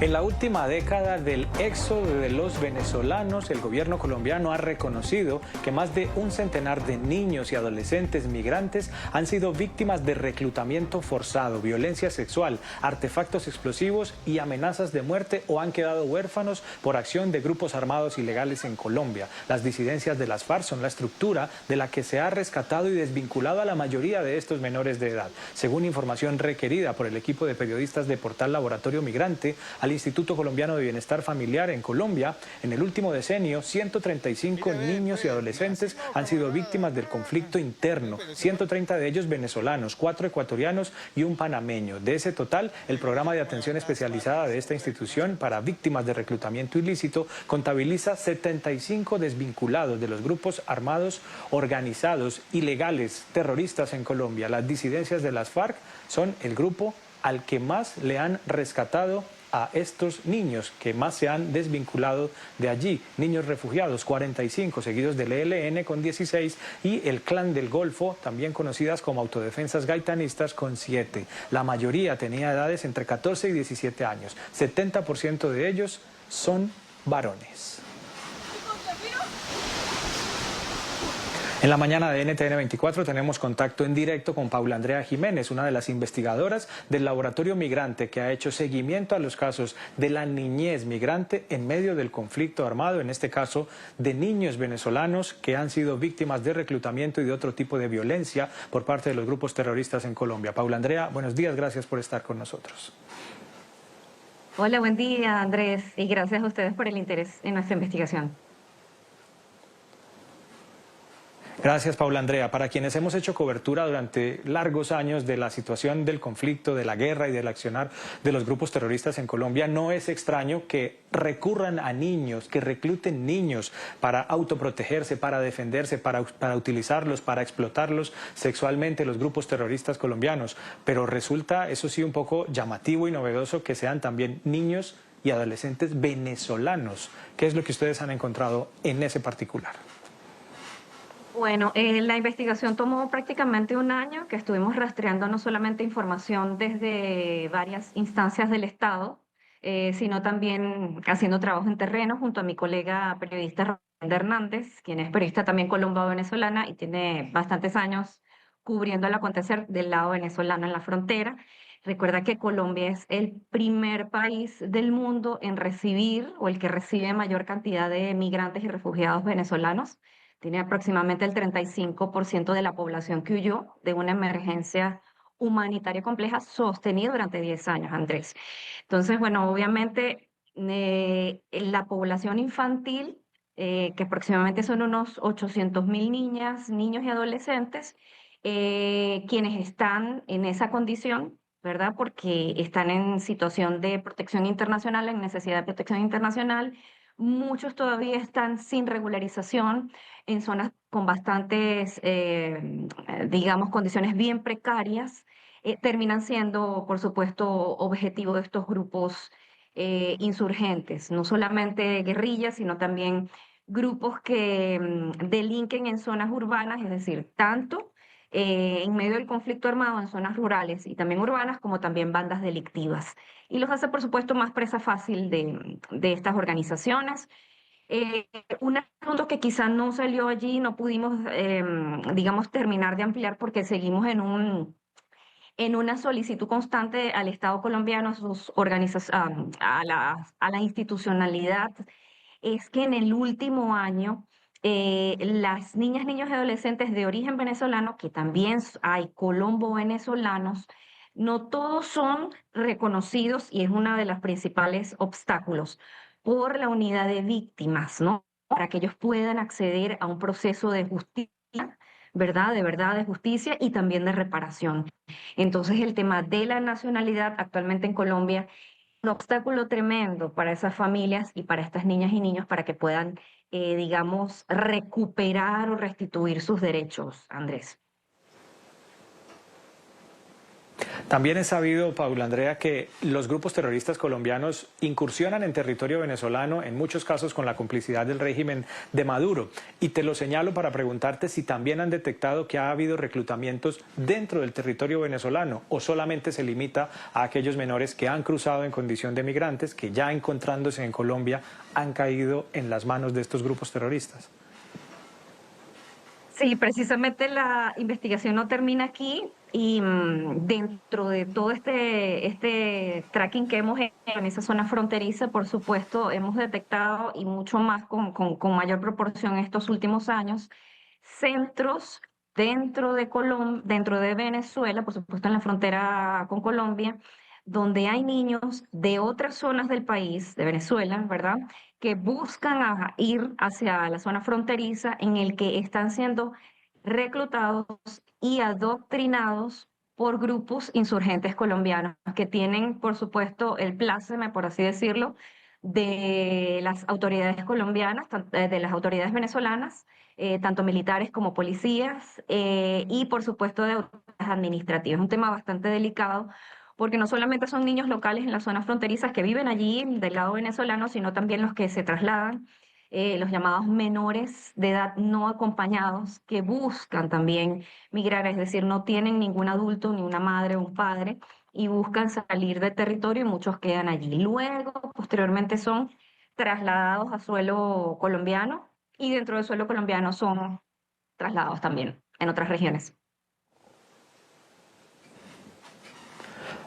En la última década del éxodo de los venezolanos, el gobierno colombiano ha reconocido que más de un centenar de niños y adolescentes migrantes han sido víctimas de reclutamiento forzado, violencia sexual, artefactos explosivos y amenazas de muerte o han quedado huérfanos por acción de grupos armados ilegales en Colombia. Las disidencias de las FARC son la estructura de la que se ha rescatado y desvinculado a la mayoría de estos menores de edad. Según información requerida por el equipo de periodistas de Portal Laboratorio Migrante, al Instituto Colombiano de Bienestar Familiar en Colombia, en el último decenio, 135 niños y adolescentes han sido víctimas del conflicto interno, 130 de ellos venezolanos, 4 ecuatorianos y un panameño. De ese total, el programa de atención especializada de esta institución para víctimas de reclutamiento ilícito contabiliza 75 desvinculados de los grupos armados organizados, ilegales, terroristas en Colombia. Las disidencias de las FARC son el grupo al que más le han rescatado a estos niños que más se han desvinculado de allí. Niños refugiados, 45, seguidos del ELN con 16 y el Clan del Golfo, también conocidas como autodefensas gaitanistas, con 7. La mayoría tenía edades entre 14 y 17 años. 70% de ellos son varones. En la mañana de NTN 24 tenemos contacto en directo con Paula Andrea Jiménez, una de las investigadoras del Laboratorio Migrante que ha hecho seguimiento a los casos de la niñez migrante en medio del conflicto armado, en este caso de niños venezolanos que han sido víctimas de reclutamiento y de otro tipo de violencia por parte de los grupos terroristas en Colombia. Paula Andrea, buenos días, gracias por estar con nosotros. Hola, buen día, Andrés, y gracias a ustedes por el interés en nuestra investigación. Gracias, Paula Andrea. Para quienes hemos hecho cobertura durante largos años de la situación del conflicto, de la guerra y del accionar de los grupos terroristas en Colombia, no es extraño que recurran a niños, que recluten niños para autoprotegerse, para defenderse, para utilizarlos, para explotarlos sexualmente los grupos terroristas colombianos. Pero resulta, eso sí, un poco llamativo y novedoso que sean también niños y adolescentes venezolanos. ¿Qué es lo que ustedes han encontrado en ese particular? Bueno, la investigación tomó prácticamente un año, que estuvimos rastreando no solamente información desde varias instancias del Estado, sino también haciendo trabajo en terreno junto a mi colega periodista Rafael Hernández, quien es periodista también colombo-venezolana y tiene bastantes años cubriendo el acontecer del lado venezolano en la frontera. Recuerda que Colombia es el primer país del mundo en recibir o el que recibe mayor cantidad de migrantes y refugiados venezolanos. Tiene aproximadamente el 35% de la población que huyó de una emergencia humanitaria compleja sostenida durante 10 años, Andrés. Entonces, bueno, obviamente la población infantil, que aproximadamente son unos 800.000 niñas, niños y adolescentes, quienes están en esa condición, ¿verdad? Porque están en situación de protección internacional, en necesidad de protección internacional. Muchos todavía están sin regularización en zonas con bastantes, digamos, condiciones bien precarias, terminan siendo, por supuesto, objetivo de estos grupos insurgentes, no solamente guerrillas, sino también grupos que delinquen en zonas urbanas, es decir, tanto en medio del conflicto armado en zonas rurales y también urbanas, como también bandas delictivas. Y los hace, por supuesto, más presa fácil de estas organizaciones. Eh, un asunto que quizá no salió allí, no pudimos, digamos, terminar de ampliar porque seguimos en una solicitud constante al Estado colombiano, a sus a la institucionalidad, es que en el último año las niñas, niños y adolescentes de origen venezolano, que también hay colombo-venezolanos, no todos son reconocidos y es uno de los principales obstáculos por la unidad de víctimas, ¿no? Para que ellos puedan acceder a un proceso de justicia, ¿verdad? De verdad, de justicia y también de reparación. Entonces, el tema de la nacionalidad actualmente en Colombia un obstáculo tremendo para esas familias y para estas niñas y niños para que puedan, digamos, recuperar o restituir sus derechos, Andrés. También es sabido, Paula Andrea, que los grupos terroristas colombianos incursionan en territorio venezolano, en muchos casos con la complicidad del régimen de Maduro. Y te lo señalo para preguntarte si también han detectado que ha habido reclutamientos dentro del territorio venezolano o solamente se limita a aquellos menores que han cruzado en condición de migrantes, que ya encontrándose en Colombia han caído en las manos de estos grupos terroristas. Sí, precisamente la investigación no termina aquí y dentro de todo este tracking que hemos hecho en esa zona fronteriza, por supuesto, hemos detectado y mucho más con mayor proporción en estos últimos años, centros dentro de Venezuela, por supuesto en la frontera con Colombia, donde hay niños de otras zonas del país, de Venezuela, ¿verdad? Que buscan ir hacia la zona fronteriza en el que están siendo reclutados y adoctrinados por grupos insurgentes colombianos que tienen, por supuesto, el pláceme, por así decirlo, de las autoridades colombianas, de las autoridades venezolanas, tanto militares como policías, y por supuesto de autoridades administrativas. Es un tema bastante delicado porque no solamente son niños locales en las zonas fronterizas que viven allí del lado venezolano, sino también los que se trasladan, los llamados menores de edad no acompañados, que buscan también migrar, es decir, no tienen ningún adulto, ni una madre o un padre, y buscan salir del territorio y muchos quedan allí. Luego, posteriormente, son trasladados a suelo colombiano y dentro del suelo colombiano son trasladados también en otras regiones.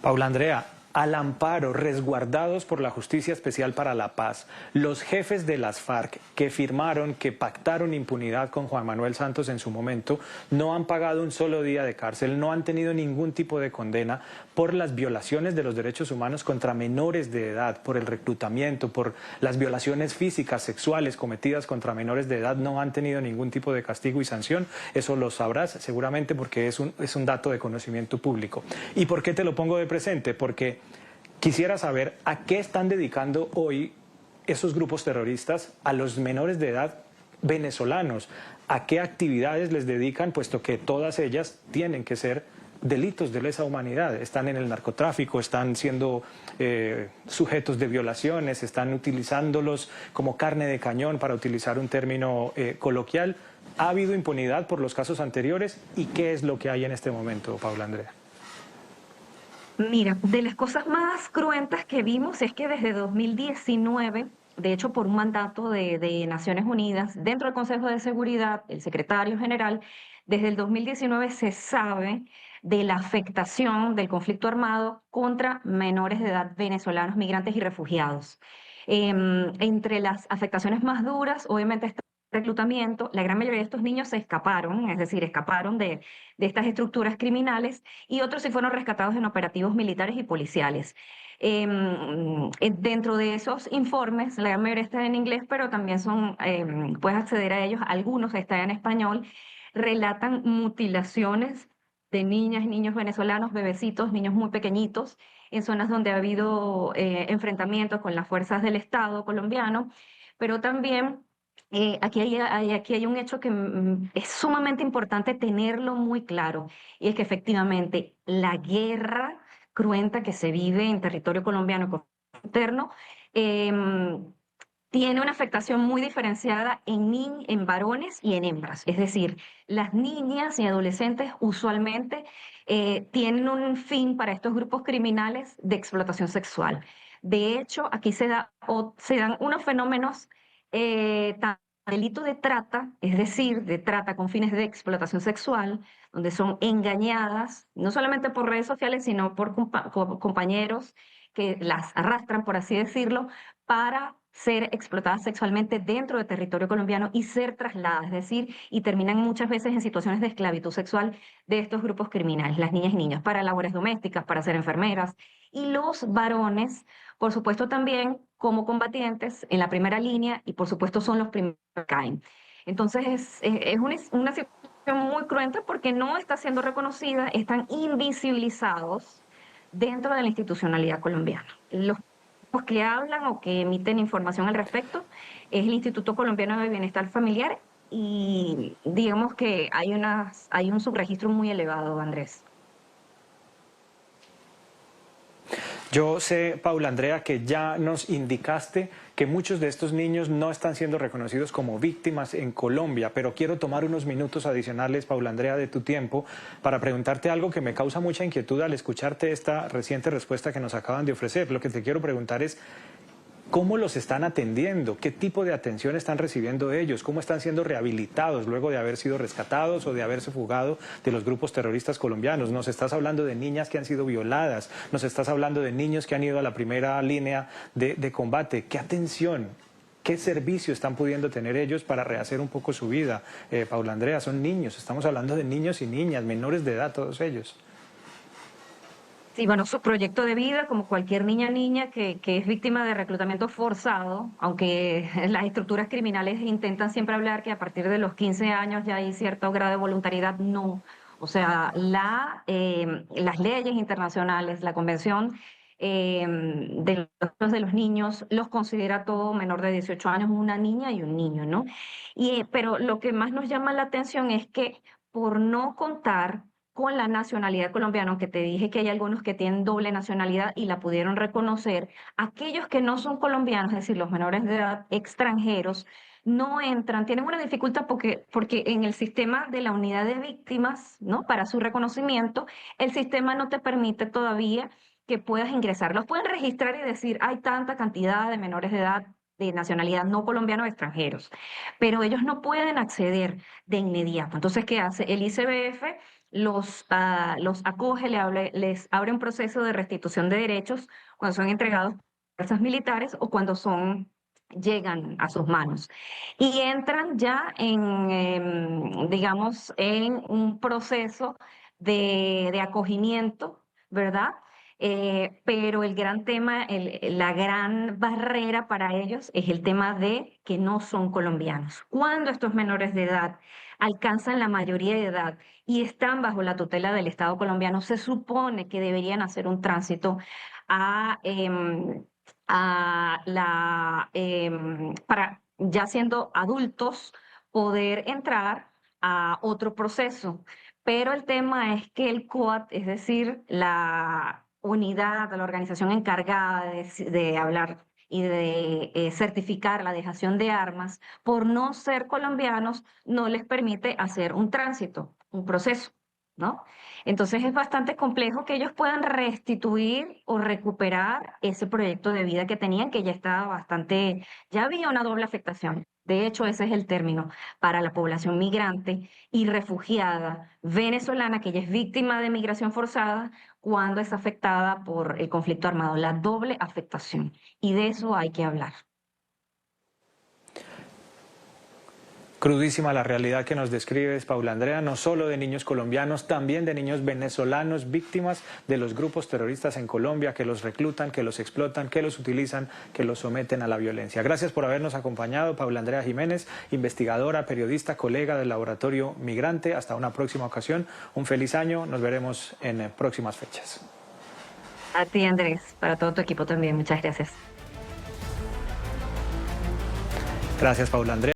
Paula Andrea, al amparo, resguardados por la Justicia Especial para la Paz, los jefes de las FARC que firmaron, que pactaron impunidad con Juan Manuel Santos en su momento, no han pagado un solo día de cárcel, no han tenido ningún tipo de condena por las violaciones de los derechos humanos contra menores de edad, por el reclutamiento, por las violaciones físicas, sexuales cometidas contra menores de edad, no han tenido ningún tipo de castigo y sanción. Eso lo sabrás seguramente porque es un dato de conocimiento público. ¿Y por qué te lo pongo de presente? Porque quisiera saber a qué están dedicando hoy esos grupos terroristas a los menores de edad venezolanos, a qué actividades les dedican, puesto que todas ellas tienen que ser delitos de lesa humanidad. Están en el narcotráfico, están siendo sujetos de violaciones, están utilizándolos como carne de cañón, para utilizar un término coloquial. ¿Ha habido impunidad por los casos anteriores? ¿Y qué es lo que hay en este momento, Paula Andrea? Mira, de las cosas más cruentas que vimos es que desde 2019, de hecho por un mandato de Naciones Unidas, dentro del Consejo de Seguridad, el secretario general, desde el 2019 se sabe de la afectación del conflicto armado contra menores de edad venezolanos, migrantes y refugiados. Entre las afectaciones más duras, obviamente está el reclutamiento. La gran mayoría de estos niños se escaparon, es decir, escaparon de estas estructuras criminales, y otros sí fueron rescatados en operativos militares y policiales. Dentro de esos informes, la gran mayoría están en inglés, pero también puedes acceder a ellos, algunos están en español, relatan mutilaciones de niñas y niños venezolanos, bebecitos, niños muy pequeñitos, en zonas donde ha habido enfrentamientos con las fuerzas del Estado colombiano, pero también aquí hay un hecho que es sumamente importante tenerlo muy claro, y es que efectivamente la guerra cruenta que se vive en territorio colombiano y conflicto interno em, tiene una afectación muy diferenciada en varones y en hembras. Es decir, las niñas y adolescentes usualmente tienen un fin para estos grupos criminales de explotación sexual. De hecho, aquí se dan unos fenómenos delito de trata, es decir, de trata con fines de explotación sexual, donde son engañadas, no solamente por redes sociales, sino por compañeros que las arrastran, por así decirlo, para ser explotadas sexualmente dentro del territorio colombiano y ser trasladadas, es decir, y terminan muchas veces en situaciones de esclavitud sexual de estos grupos criminales, las niñas y niños, para labores domésticas, para ser enfermeras, y los varones, por supuesto, también como combatientes en la primera línea, y por supuesto son los primeros que caen. Entonces es una situación muy cruenta porque no está siendo reconocida, están invisibilizados dentro de la institucionalidad colombiana. Los que hablan o que emiten información al respecto es el Instituto Colombiano de Bienestar Familiar, y digamos que hay un subregistro muy elevado, Andrés. Yo sé, Paula Andrea, que ya nos indicaste que muchos de estos niños no están siendo reconocidos como víctimas en Colombia, pero quiero tomar unos minutos adicionales, Paula Andrea, de tu tiempo para preguntarte algo que me causa mucha inquietud al escucharte esta reciente respuesta que nos acaban de ofrecer. Lo que te quiero preguntar es, ¿cómo los están atendiendo? ¿Qué tipo de atención están recibiendo ellos? ¿Cómo están siendo rehabilitados luego de haber sido rescatados o de haberse fugado de los grupos terroristas colombianos? Nos estás hablando de niñas que han sido violadas, nos estás hablando de niños que han ido a la primera línea de combate. ¿Qué atención, qué servicio están pudiendo tener ellos para rehacer un poco su vida? Paula Andrea, son niños, estamos hablando de niños y niñas, menores de edad, todos ellos. Sí, bueno, su proyecto de vida, como cualquier niña que es víctima de reclutamiento forzado, aunque las estructuras criminales intentan siempre hablar que a partir de los 15 años ya hay cierto grado de voluntariedad, no. O sea, las leyes internacionales, la Convención de los Derechos de los Niños los considera todo menor de 18 años una niña y un niño, ¿no? Pero lo que más nos llama la atención es que por no contar con la nacionalidad colombiana, aunque te dije que hay algunos que tienen doble nacionalidad y la pudieron reconocer, aquellos que no son colombianos, es decir, los menores de edad extranjeros, no entran, tienen una dificultad porque en el sistema de la unidad de víctimas, ¿no? Para su reconocimiento, el sistema no te permite todavía que puedas ingresar. Los pueden registrar y decir, hay tanta cantidad de menores de edad de nacionalidad no colombiana o extranjeros, pero ellos no pueden acceder de inmediato. Entonces, ¿qué hace? El ICBF los acoge, les abre un proceso de restitución de derechos cuando son entregados por fuerzas militares o cuando llegan a sus manos. Y entran ya digamos, en un proceso de acogimiento, ¿verdad? Pero el gran tema, la gran barrera para ellos es el tema de que no son colombianos. Cuando estos menores de edad alcanzan la mayoría de edad y están bajo la tutela del Estado colombiano, se supone que deberían hacer un tránsito a, para ya siendo adultos poder entrar a otro proceso. Pero el tema es que el COAT, es decir, la unidad, la organización encargada de hablar y de certificar la dejación de armas, por no ser colombianos, no les permite hacer un tránsito, un proceso, ¿no? Entonces es bastante complejo que ellos puedan restituir o recuperar ese proyecto de vida que tenían, que ya estaba bastante, ya había una doble afectación. De hecho, ese es el término para la población migrante y refugiada venezolana que ya es víctima de migración forzada cuando es afectada por el conflicto armado, la doble afectación. Y de eso hay que hablar. Crudísima la realidad que nos describes, Paula Andrea, no solo de niños colombianos, también de niños venezolanos víctimas de los grupos terroristas en Colombia que los reclutan, que los explotan, que los utilizan, que los someten a la violencia. Gracias por habernos acompañado, Paula Andrea Jiménez, investigadora, periodista, colega del Laboratorio Migrante. Hasta una próxima ocasión. Un feliz año. Nos veremos en próximas fechas. A ti, Andrés, para todo tu equipo también. Muchas gracias. Gracias, Paula Andrea.